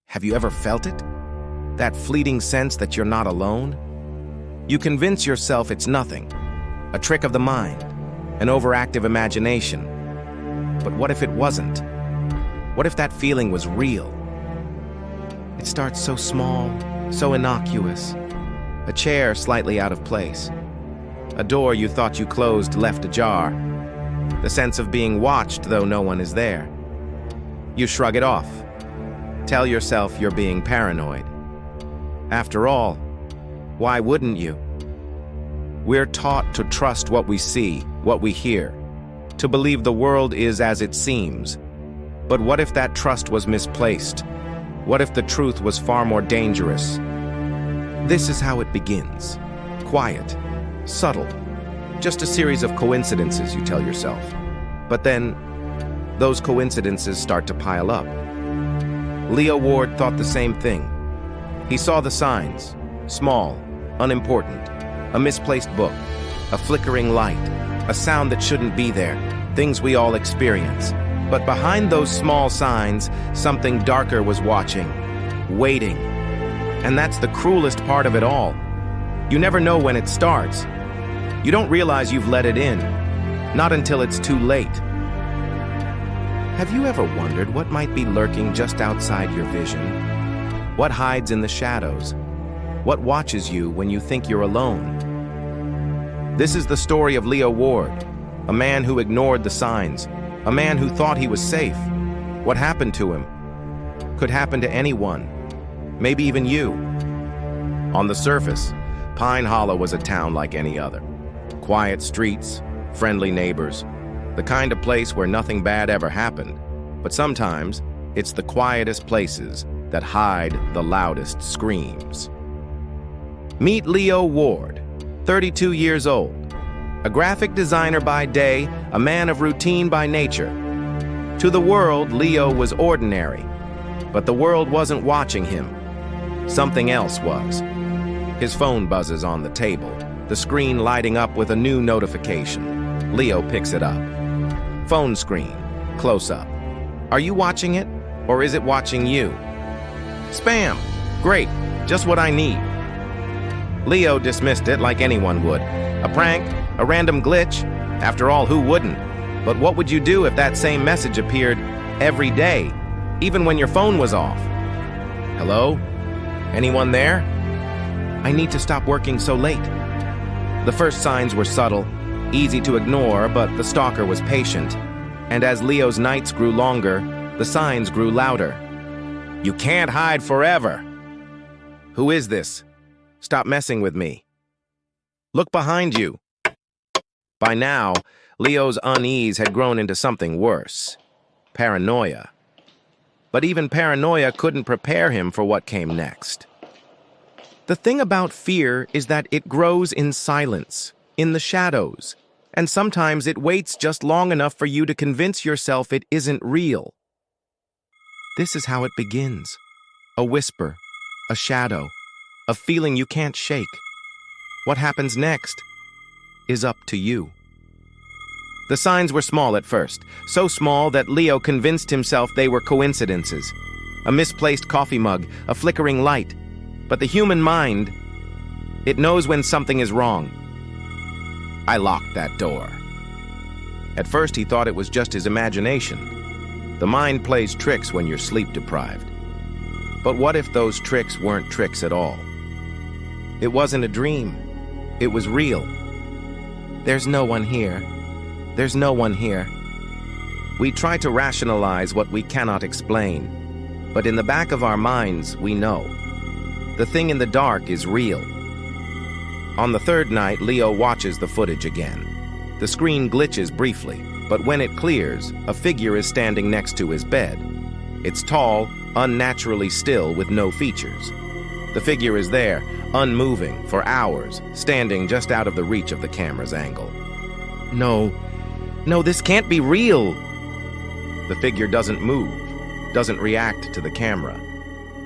Have you ever felt it? That fleeting sense that you're not alone? You convince yourself it's nothing, a trick of the mind, an overactive imagination. But what if it wasn't? What if that feeling was real? It starts so small, so innocuous. A chair slightly out of place. A door you thought you closed left ajar. The sense of being watched though no one is there. You shrug it off. Tell yourself you're being paranoid. After all, why wouldn't you? We're taught to trust what we see, what we hear, to believe the world is as it seems. But what if that trust was misplaced? What if the truth was far more dangerous? This is how it begins. Quiet, subtle, just a series of coincidences, you tell yourself. But then, those coincidences start to pile up. Leo Ward thought the same thing. He saw the signs, small, unimportant, a misplaced book, a flickering light, a sound that shouldn't be there, things we all experience. But behind those small signs, something darker was watching, waiting. And that's the cruelest part of it all. You never know when it starts. You don't realize you've let it in, not until it's too late. Have you ever wondered what might be lurking just outside your vision? What hides in the shadows? What watches you when you think you're alone? This is the story of Leo Ward, a man who ignored the signs, a man who thought he was safe. What happened to him? Could happen to anyone, maybe even you. On the surface, Pine Hollow was a town like any other. Quiet streets, friendly neighbors, the kind of place where nothing bad ever happened. But sometimes, it's the quietest places that hide the loudest screams. Meet Leo Ward, 32 years old, a graphic designer by day, a man of routine by nature. To the world, Leo was ordinary, but the world wasn't watching him. Something else was. His phone buzzes on the table, the screen lighting up with a new notification. Leo picks it up. Phone screen, close up. Are you watching it, or is it watching you? Spam. Great, just what I need. Leo dismissed it like anyone would. A prank, a random glitch. After all, who wouldn't? But what would you do if that same message appeared every day, even when your phone was off? Hello? Anyone there? I need to stop working so late. The first signs were subtle, easy to ignore, but the stalker was patient. And as Leo's nights grew longer, the signs grew louder. You can't hide forever. Who is this? Stop messing with me. Look behind you. By now, Leo's unease had grown into something worse. Paranoia. But even paranoia couldn't prepare him for what came next. The thing about fear is that it grows in silence, in the shadows, and sometimes it waits just long enough for you to convince yourself it isn't real. This is how it begins. A whisper, a shadow, a feeling you can't shake. What happens next is up to you. The signs were small at first, so small that Leo convinced himself they were coincidences. A misplaced coffee mug, a flickering light. But the human mind, it knows when something is wrong. I locked that door. At first he thought it was just his imagination. The mind plays tricks when you're sleep deprived. But what if those tricks weren't tricks at all? It wasn't a dream. It was real. There's no one here. There's no one here. We try to rationalize what we cannot explain, but in the back of our minds, we know. The thing in the dark is real. On the third night, Leo watches the footage again. The screen glitches briefly, but when it clears, a figure is standing next to his bed. It's tall, unnaturally still with no features. The figure is there, unmoving, for hours, standing just out of the reach of the camera's angle. No, this can't be real. The figure doesn't move, doesn't react to the camera.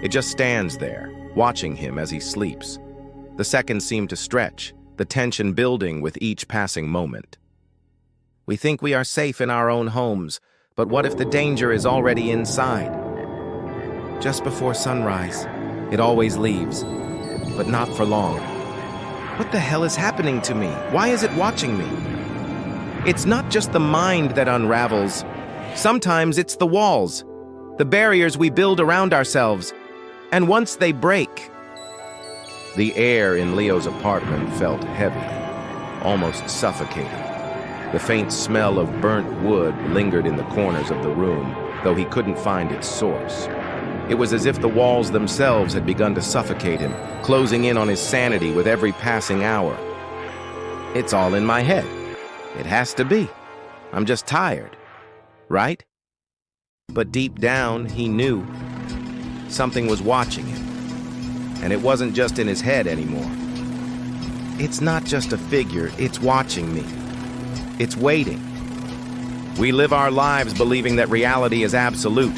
It just stands there, watching him as he sleeps. The seconds seem to stretch, the tension building with each passing moment. We think we are safe in our own homes, but what if the danger is already inside? just before sunrise. It always leaves, but not for long. What the hell is happening to me? Why is it watching me? It's not just the mind that unravels. Sometimes it's the walls, the barriers we build around ourselves. And once they break... The air in Leo's apartment felt heavy, almost suffocating. The faint smell of burnt wood lingered in the corners of the room, though he couldn't find its source. It was as if the walls themselves had begun to suffocate him, closing in on his sanity with every passing hour. It's all in my head. It has to be. I'm just tired, right? But deep down, he knew something was watching him. And it wasn't just in his head anymore. It's not just a figure, it's watching me. It's waiting. We live our lives believing that reality is absolute,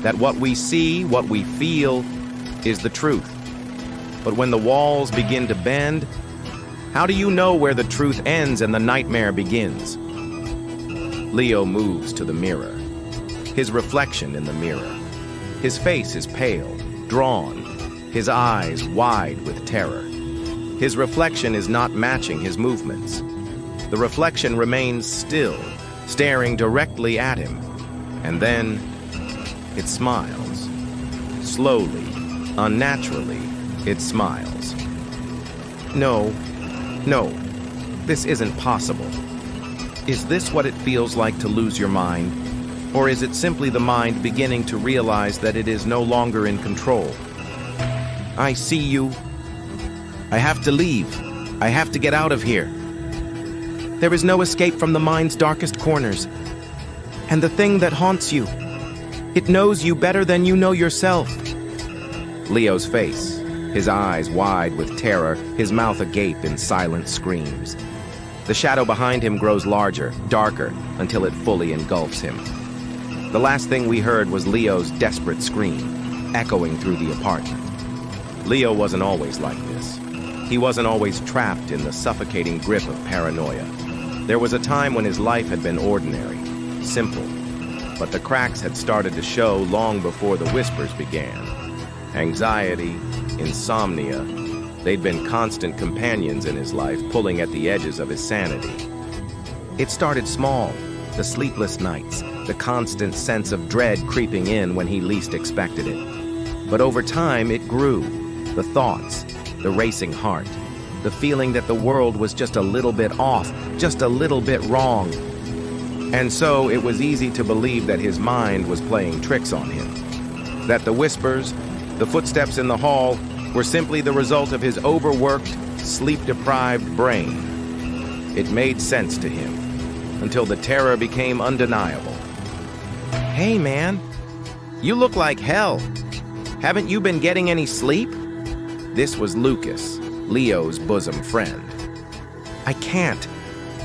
that what we see, what we feel, is the truth. But when the walls begin to bend, how do you know where the truth ends and the nightmare begins? Leo moves to the mirror. His reflection in the mirror. His face is pale, drawn, his eyes wide with terror. His reflection is not matching his movements. The reflection remains still, staring directly at him. And then it smiles. Slowly, unnaturally, it smiles. No, this isn't possible. Is this what it feels like to lose your mind? Or is it simply the mind beginning to realize that it is no longer in control? I see you. I have to leave. I have to get out of here. There is no escape from the mind's darkest corners. And the thing that haunts you, it knows you better than you know yourself. Leo's face, his eyes wide with terror, his mouth agape in silent screams. The shadow behind him grows larger, darker, until it fully engulfs him. The last thing we heard was Leo's desperate scream, echoing through the apartment. Leo wasn't always like this. He wasn't always trapped in the suffocating grip of paranoia. There was a time when his life had been ordinary, simple, but the cracks had started to show long before the whispers began. Anxiety, insomnia, they'd been constant companions in his life, pulling at the edges of his sanity. It started small, the sleepless nights, the constant sense of dread creeping in when he least expected it. But over time, it grew. The thoughts, the racing heart, the feeling that the world was just a little bit off, just a little bit wrong. And so it was easy to believe that his mind was playing tricks on him. That the whispers, the footsteps in the hall, were simply the result of his overworked, sleep-deprived brain. It made sense to him, until the terror became undeniable. Hey, man, you look like hell. Haven't you been getting any sleep? This was Lucas, Leo's bosom friend. I can't.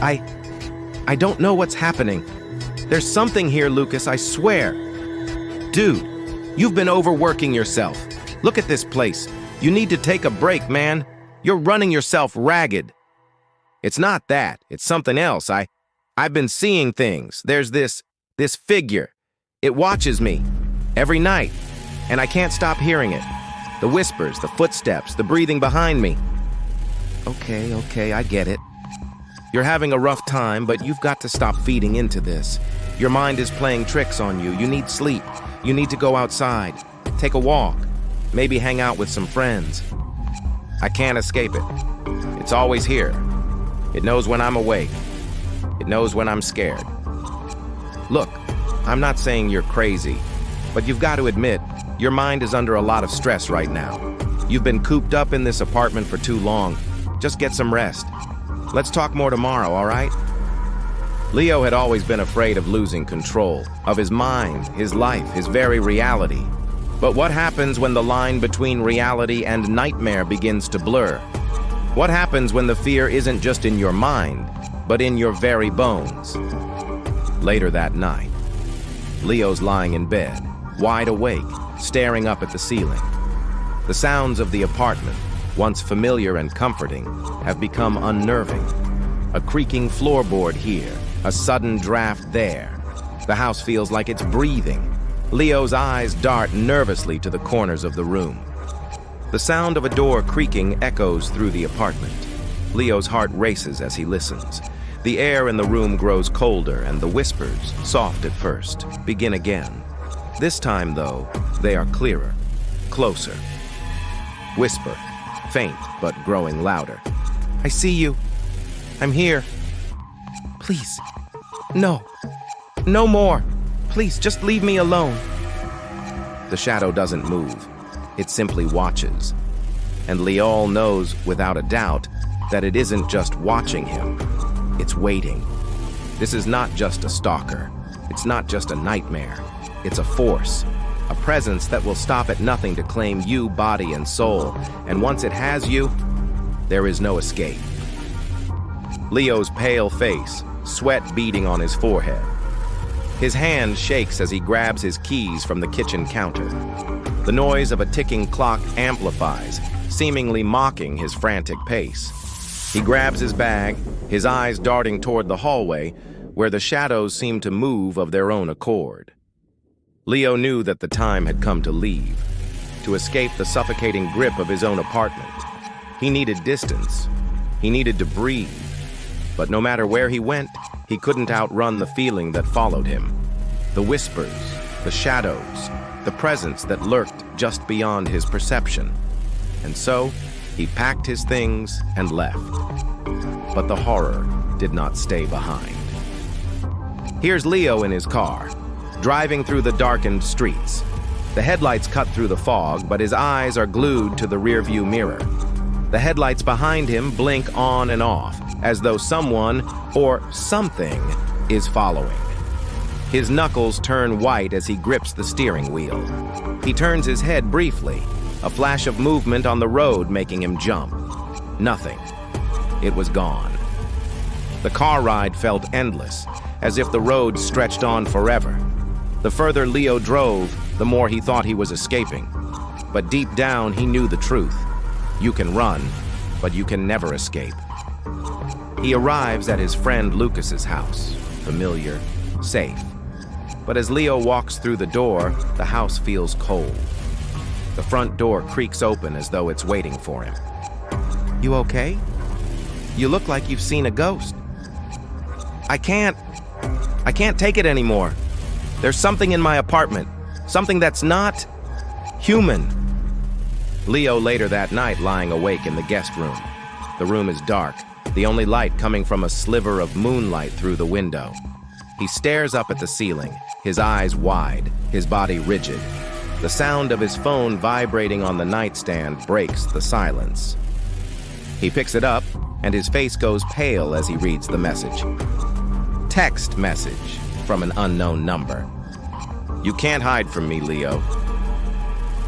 I don't know what's happening. There's something here, Lucas, I swear. Dude, you've been overworking yourself. Look at this place. You need to take a break, man. You're running yourself ragged. It's not that. It's something else. I've been seeing things. There's this figure. It watches me every night, and I can't stop hearing it. The whispers, the footsteps, the breathing behind me. Okay, I get it. You're having a rough time, but you've got to stop feeding into this. Your mind is playing tricks on you. You need sleep. You need to go outside. Take a walk. Maybe hang out with some friends. I can't escape it. It's always here. It knows when I'm awake. It knows when I'm scared. Look, I'm not saying you're crazy, but you've got to admit, your mind is under a lot of stress right now. You've been cooped up in this apartment for too long. Just get some rest. Let's talk more tomorrow, all right? Leo had always been afraid of losing control, of his mind, his life, his very reality. But what happens when the line between reality and nightmare begins to blur? What happens when the fear isn't just in your mind, but in your very bones? Later that night, Leo's lying in bed, wide awake, staring up at the ceiling. The sounds of the apartment, once familiar and comforting, have become unnerving. A creaking floorboard here, a sudden draft there. The house feels like it's breathing. Leo's eyes dart nervously to the corners of the room. The sound of a door creaking echoes through the apartment. Leo's heart races as he listens. The air in the room grows colder, and the whispers, soft at first, begin again. This time, though, they are clearer, closer. Whisper, faint but growing louder. I see you. I'm here. Please. No. No more. Please, just leave me alone. The shadow doesn't move. It simply watches. And Leo knows, without a doubt, that it isn't just watching him. It's waiting. This is not just a stalker. It's not just a nightmare. It's a force. A presence that will stop at nothing to claim you, body and soul. And once it has you, there is no escape. Leo's pale face, sweat beading on his forehead. His hand shakes as he grabs his keys from the kitchen counter. The noise of a ticking clock amplifies, seemingly mocking his frantic pace. He grabs his bag, his eyes darting toward the hallway, where the shadows seem to move of their own accord. Leo knew that the time had come to leave, to escape the suffocating grip of his own apartment. He needed distance. He needed to breathe. But no matter where he went, he couldn't outrun the feeling that followed him. The whispers, the shadows, the presence that lurked just beyond his perception. And so, he packed his things and left. But the horror did not stay behind. Here's Leo in his car, driving through the darkened streets. The headlights cut through the fog, but his eyes are glued to the rearview mirror. The headlights behind him blink on and off, as though someone or something is following. His knuckles turn white as he grips the steering wheel. He turns his head briefly, a flash of movement on the road making him jump. Nothing. It was gone. The car ride felt endless, as if the road stretched on forever. The further Leo drove, the more he thought he was escaping. But deep down, he knew the truth. You can run, but you can never escape. He arrives at his friend Lucas's house, familiar, safe. But as Leo walks through the door, the house feels cold. The front door creaks open as though it's waiting for him. You okay? You look like you've seen a ghost. I can't take it anymore. There's something in my apartment, something that's not human. Leo later that night lying awake in the guest room. The room is dark, the only light coming from a sliver of moonlight through the window. He stares up at the ceiling, his eyes wide, his body rigid. The sound of his phone vibrating on the nightstand breaks the silence. He picks it up, and his face goes pale as he reads the message. Text message from an unknown number. You can't hide from me, Leo.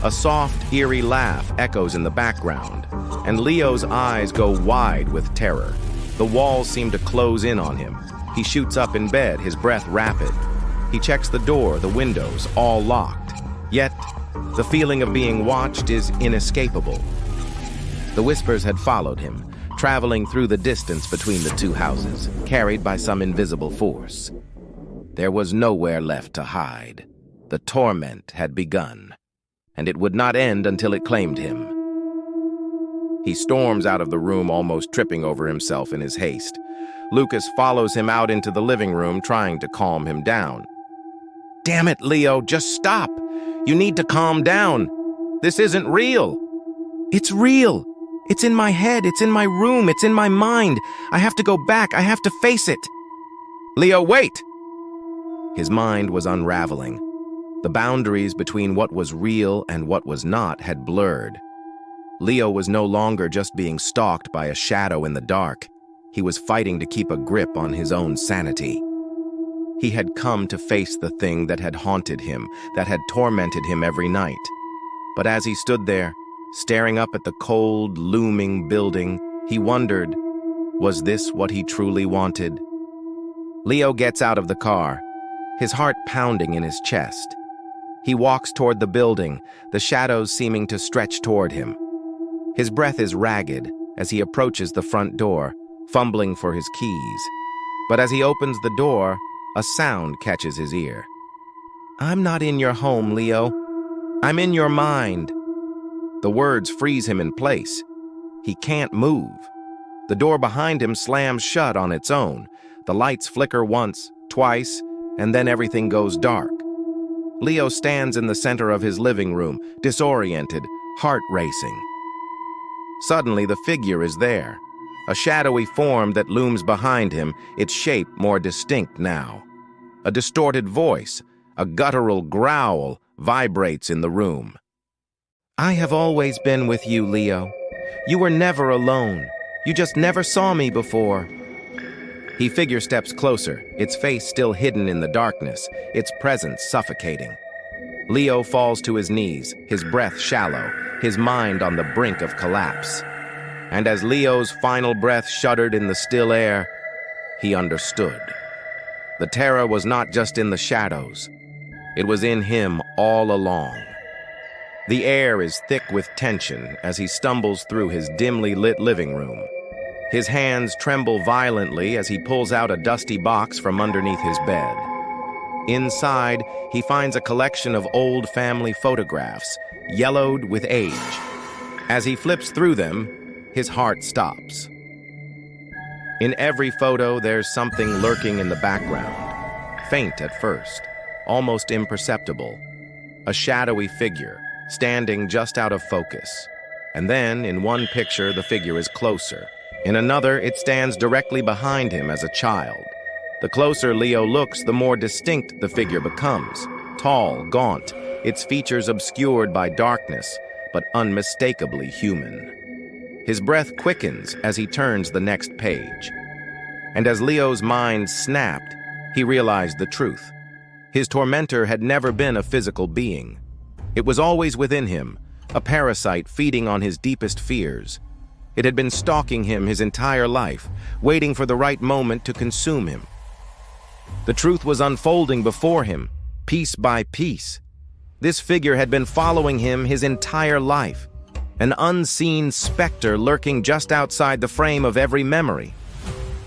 A soft, eerie laugh echoes in the background, and Leo's eyes go wide with terror. The walls seem to close in on him. He shoots up in bed, his breath rapid. He checks the door, the windows, all locked. Yet, the feeling of being watched is inescapable. The whispers had followed him, traveling through the distance between the two houses, carried by some invisible force. There was nowhere left to hide. The torment had begun, and it would not end until it claimed him. He storms out of the room, almost tripping over himself in his haste. Lucas follows him out into the living room, trying to calm him down. Damn it, Leo, just stop. You need to calm down. This isn't real. It's real. It's in my head. It's in my room. It's in my mind. I have to go back. I have to face it. Leo, wait! His mind was unraveling. The boundaries between what was real and what was not had blurred. Leo was no longer just being stalked by a shadow in the dark. He was fighting to keep a grip on his own sanity. He had come to face the thing that had haunted him, that had tormented him every night. But as he stood there, staring up at the cold, looming building, he wondered, was this what he truly wanted? Leo gets out of the car, his heart pounding in his chest. He walks toward the building, the shadows seeming to stretch toward him. His breath is ragged as he approaches the front door, fumbling for his keys. But as he opens the door, a sound catches his ear. "I'm not in your home, Leo. I'm in your mind." The words freeze him in place. He can't move. The door behind him slams shut on its own. The lights flicker once, twice, and then everything goes dark. Leo stands in the center of his living room, disoriented, heart racing. Suddenly, the figure is there, a shadowy form that looms behind him, its shape more distinct now. A distorted voice, a guttural growl, vibrates in the room. "I have always been with you, Leo. You were never alone. You just never saw me before." He figure steps closer, its face still hidden in the darkness, its presence suffocating. Leo falls to his knees, his breath shallow, his mind on the brink of collapse. And as Leo's final breath shuddered in the still air, he understood. The terror was not just in the shadows. It was in him all along. The air is thick with tension as he stumbles through his dimly lit living room. His hands tremble violently as he pulls out a dusty box from underneath his bed. Inside, he finds a collection of old family photographs, yellowed with age. As he flips through them, his heart stops. In every photo, there's something lurking in the background, faint at first, almost imperceptible. A shadowy figure, standing just out of focus. And then, in one picture, the figure is closer. In another, it stands directly behind him as a child. The closer Leo looks, the more distinct the figure becomes. Tall, gaunt, its features obscured by darkness, but unmistakably human. His breath quickens as he turns the next page. And as Leo's mind snapped, he realized the truth. His tormentor had never been a physical being. It was always within him, a parasite feeding on his deepest fears. It had been stalking him his entire life, waiting for the right moment to consume him. The truth was unfolding before him, piece by piece. This figure had been following him his entire life, an unseen specter lurking just outside the frame of every memory.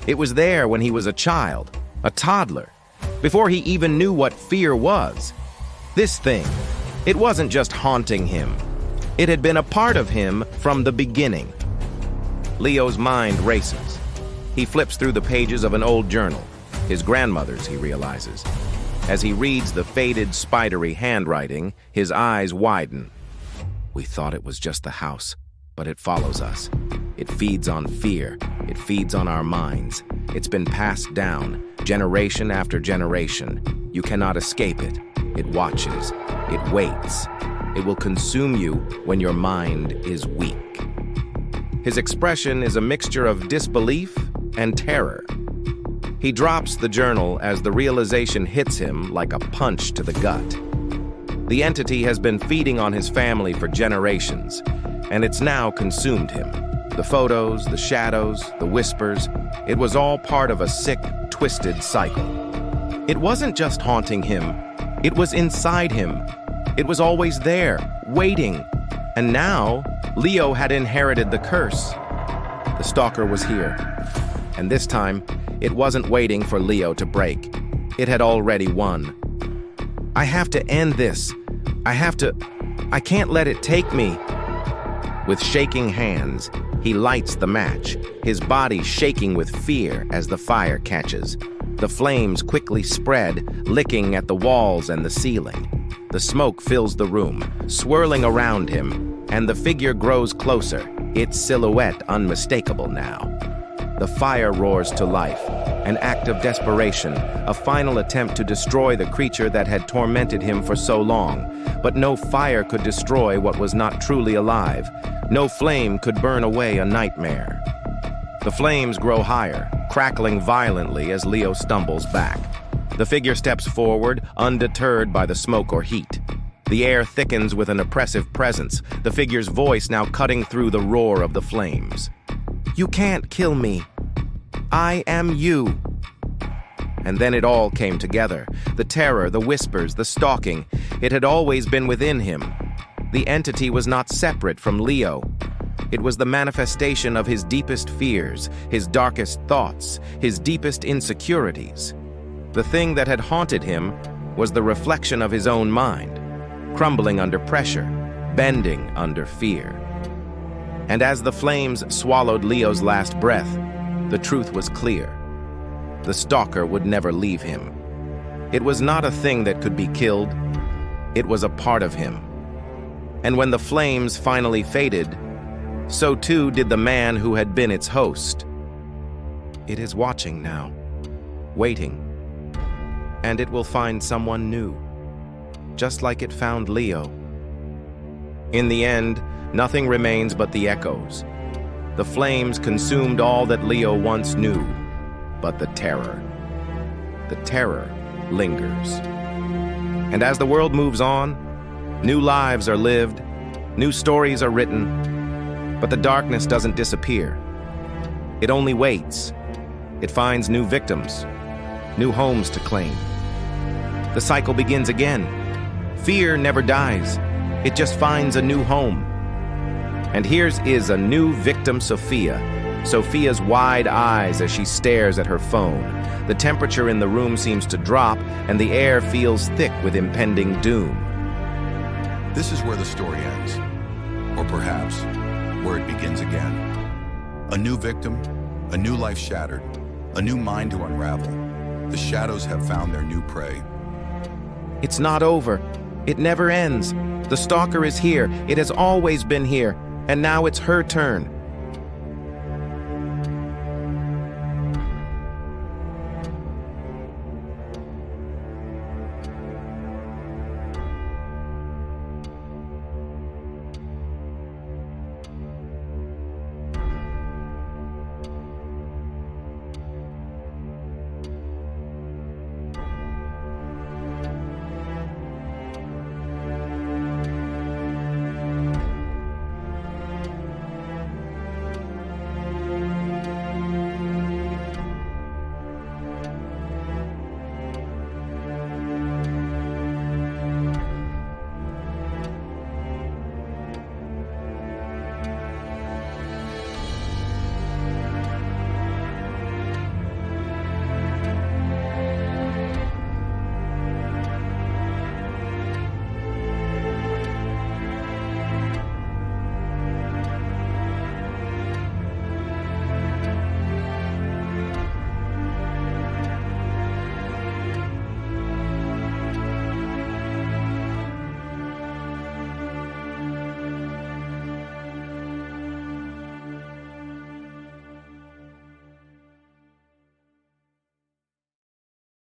It was there when he was a child, a toddler, before he even knew what fear was. This thing, it wasn't just haunting him. It had been a part of him from the beginning. Leo's mind races. He flips through the pages of an old journal, his grandmother's, he realizes. As he reads the faded, spidery handwriting, his eyes widen. "We thought it was just the house, but it follows us. It feeds on fear. It feeds on our minds. It's been passed down, generation after generation. You cannot escape it. It watches. It waits. It will consume you when your mind is weak." His expression is a mixture of disbelief and terror. He drops the journal as the realization hits him like a punch to the gut. The entity has been feeding on his family for generations, and it's now consumed him. The photos, the shadows, the whispers, it was all part of a sick, twisted cycle. It wasn't just haunting him, it was inside him. It was always there, waiting. And now, Leo had inherited the curse. The stalker was here. And this time, it wasn't waiting for Leo to break. It had already won. "I have to end this. I can't let it take me." With shaking hands, he lights the match, his body shaking with fear as the fire catches. The flames quickly spread, licking at the walls and the ceiling. The smoke fills the room, swirling around him, and the figure grows closer, its silhouette unmistakable now. The fire roars to life, an act of desperation, a final attempt to destroy the creature that had tormented him for so long. But no fire could destroy what was not truly alive. No flame could burn away a nightmare. The flames grow higher, crackling violently as Leo stumbles back. The figure steps forward, undeterred by the smoke or heat. The air thickens with an oppressive presence, the figure's voice now cutting through the roar of the flames. "You can't kill me. I am you." And then it all came together. The terror, the whispers, the stalking. It had always been within him. The entity was not separate from Leo. It was the manifestation of his deepest fears, his darkest thoughts, his deepest insecurities. The thing that had haunted him was the reflection of his own mind, crumbling under pressure, bending under fear. And as the flames swallowed Leo's last breath, the truth was clear. The stalker would never leave him. It was not a thing that could be killed. It was a part of him. And when the flames finally faded, so too did the man who had been its host. It is watching now, waiting, and it will find someone new, just like it found Leo. In the end, nothing remains but the echoes. The flames consumed all that Leo once knew, but the terror lingers. And as the world moves on, new lives are lived, new stories are written, but the darkness doesn't disappear. It only waits. It finds new victims, new homes to claim. The cycle begins again. Fear never dies. It just finds a new home. And here's is a new victim, Sophia. Sophia's wide eyes as she stares at her phone. The temperature in the room seems to drop, and the air feels thick with impending doom. This is where the story ends. Or perhaps, where it begins again. A new victim, a new life shattered, a new mind to unravel. The shadows have found their new prey. It's not over. It never ends. The stalker is here. It has always been here. And now it's her turn.